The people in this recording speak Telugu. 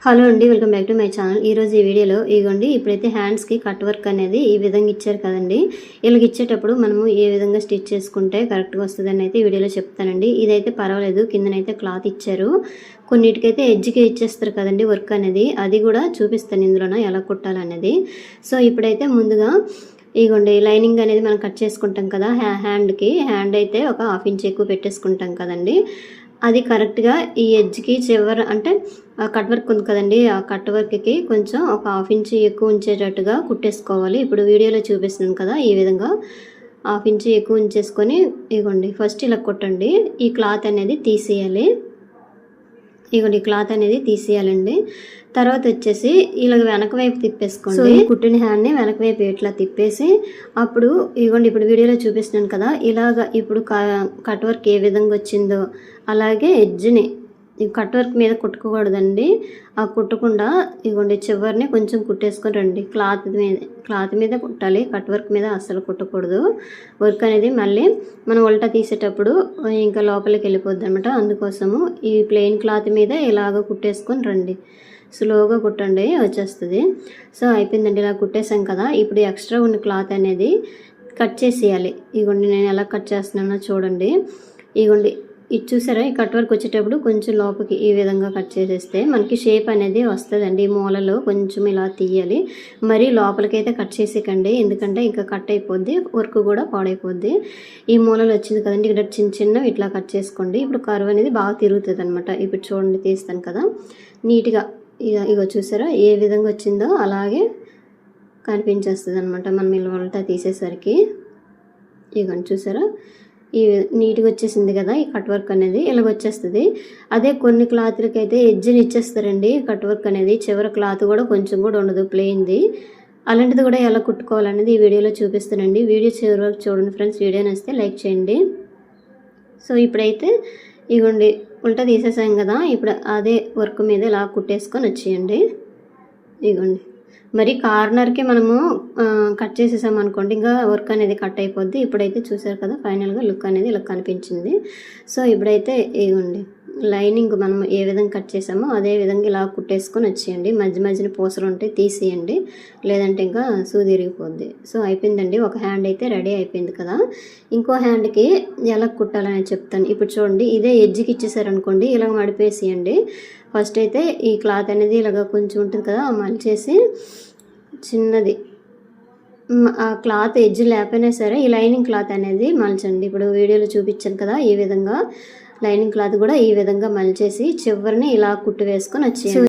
హలో అండి, welcome back to my channel. ఈరోజు ఈ వీడియోలో ఇగోండి ఇప్పుడైతే హ్యాండ్స్కి కట్ వర్క్ అనేది ఈ విధంగా ఇచ్చారు కదండి. ఇలాగ ఇచ్చేటప్పుడు మనము ఏ విధంగా స్టిచ్ చేసుకుంటే కరెక్ట్గా వస్తుందని అయితే ఈ వీడియోలో చెప్తానండి. ఇదైతే పర్వాలేదు, కిందనైతే క్లాత్ ఇచ్చారు. కొన్నిటికైతే ఎడ్జ్కి ఇచ్చేస్తారు కదండి వర్క్ అనేది, అది కూడా చూపిస్తాను ఇందులోన ఎలా కుట్టాలనేది. సో ఇప్పుడైతే ముందుగా ఇగోండి లైనింగ్ అనేది మనం కట్ చేసుకుంటాం కదా హ్యాండ్ అయితే ఒక 1/2 ఇంచ్ ఎక్కువ పెట్టేసుకుంటాం కదండి. అది కరెక్ట్గా ఈ ఎడ్జ్కి చివర అంటే కట్ వర్క్ ఉంది కదండి, ఆ కట్ వర్క్కి కొంచెం ఒక 1/2 ఇంచ్ ఎక్కువ ఉంచేటట్టుగా కుట్టేసుకోవాలి. ఇప్పుడు వీడియోలో చూపిస్తున్నాను కదా, ఈ విధంగా 1/2 ఇంచ్ ఎక్కువ ఉంచేసుకొని ఇగోండి ఫస్ట్ ఇలా కుట్టండి. ఈ క్లాత్ అనేది తీసేయాలి. ఇగోండి క్లాత్ అనేది తీసేయాలండి. తర్వాత వచ్చేసి ఇలాగ వెనక వైపు తిప్పేసుకోండి. సో ఈ కుట్టిన హ్యాండ్ని వెనక వైపు ఇట్లా తిప్పేసి అప్పుడు ఇగోండి ఇప్పుడు వీడియోలో చూపిస్తున్నాను కదా, ఇలాగ ఇప్పుడు కట్ వర్క్ ఏ విధంగా వచ్చిందో అలాగే ఎడ్జ్ని కట్ వర్క్ మీద కుట్టుకోకూడదండి. ఆ కుట్టకుండా ఇగోండి చివరిని కొంచెం కుట్టేసుకొని రండి. క్లాత్ మీద కుట్టాలి, కట్ వర్క్ మీద అస్సలు కుట్టకూడదు. వర్క్ అనేది మళ్ళీ మనం ఉల్టా తీసేటప్పుడు ఇంకా లోపలికి వెళ్ళిపోద్ది అనమాట. అందుకోసము ఈ ప్లెయిన్ క్లాత్ మీద ఇలాగ కుట్టేసుకొని రండి. స్లోగా కుట్టండి, వచ్చేస్తుంది. సో అయిపోయిందండి, ఇలా కుట్టేసాం కదా. ఇప్పుడు ఎక్స్ట్రా ఉన్న క్లాత్ అనేది కట్ చేసేయాలి. ఇగోండి నేను ఎలా కట్ చేస్తున్నానో చూడండి. ఇగోండి ఇది చూసారా, ఈ కట్ వర్క్ వచ్చేటప్పుడు కొంచెం లోపలికి ఈ విధంగా కట్ చేసేస్తే మనకి షేప్ అనేది వస్తుందండి. ఈ మూలలో కొంచెం ఇలా తీయాలి, మరీ లోపలికైతే కట్ చేసేకండి, ఎందుకంటే ఇంకా కట్ అయిపోద్ది, వర్క్ కూడా పాడైపోద్ది. ఈ మూలలో వచ్చింది కదండి, ఇక్కడ చిన్న ఇట్లా కట్ చేసుకోండి. ఇప్పుడు కర్వ్ అనేది బాగా తిరుగుతుంది అనమాట. ఇప్పుడు చూడండి తీస్తాను కదా, నీట్గా ఇగో చూసారా ఏ విధంగా వచ్చిందో అలాగే కనిపించేస్తుంది అనమాట మనం ఇలా ఉల్టా తీసేసరికి. ఇగోండి చూసారా ఈ నీట్గా వచ్చేసింది కదా ఈ కట్ వర్క్ అనేది, ఇలాగ వచ్చేస్తుంది. అదే కొన్ని క్లాత్లకి అయితే ఎడ్జ్ని ఇచ్చేస్తారండి కట్ వర్క్ అనేది, చివరి క్లాత్ కూడా కొంచెం కూడా ఉండదు ప్లెయిన్ది. అలాంటిది కూడా ఎలా కుట్టుకోవాలనేది ఈ వీడియోలో చూపిస్తానండి. వీడియో చివరి వరకు చూడండి ఫ్రెండ్స్. వీడియో నచ్చితే లైక్ చేయండి. సో ఇప్పుడైతే ఇగోండి ఉల్టా తీసేసాం కదా, ఇప్పుడు అదే వర్క్ మీద ఇలా కుట్టేసుకొని వచ్చేయండి. ఇగోండి మరి కార్నర్కి మనము కట్ చేసేసాం అనుకోండి, ఇంకా వర్క్ అనేది కట్ అయిపోద్ది. ఇప్పుడైతే చూసారు కదా ఫైనల్గా లుక్ అనేది ఇలా కనిపించింది. సో ఇప్పుడైతే ఇగోండి లైనింగ్ మనం ఏ విధంగా కట్ చేసామో అదే విధంగా ఇలా కుట్టేసుకొని వచ్చేయండి. మధ్యన పూసలు ఉంటే తీసేయండి, లేదంటే ఇంకా సూది ఇరిగిపోద్ది. సో అయిపోయిందండి, ఒక హ్యాండ్ అయితే రెడీ అయిపోయింది కదా. ఇంకో హ్యాండ్కి ఎలా కుట్టాలని చెప్తాను. ఇప్పుడు చూడండి, ఇదే ఎడ్జ్కి ఇచ్చేసారనుకోండి, ఇలా మడిపేసేయండి. ఫస్ట్ అయితే ఈ క్లాత్ అనేది ఇలాగ కొంచెం ఉంటుంది కదా, మలిచేసి చిన్నది ఆ క్లాత్ ఎడ్జ్ లేకపోయినా సరే ఈ లైనింగ్ క్లాత్ అనేది మలచండి. ఇప్పుడు వీడియోలో చూపించాను కదా, ఈ విధంగా లైనింగ్ క్లాత్ కూడా ఈ విధంగా మలిచేసి చివరిని ఇలా కుట్టు వేసుకొని వచ్చేయండి.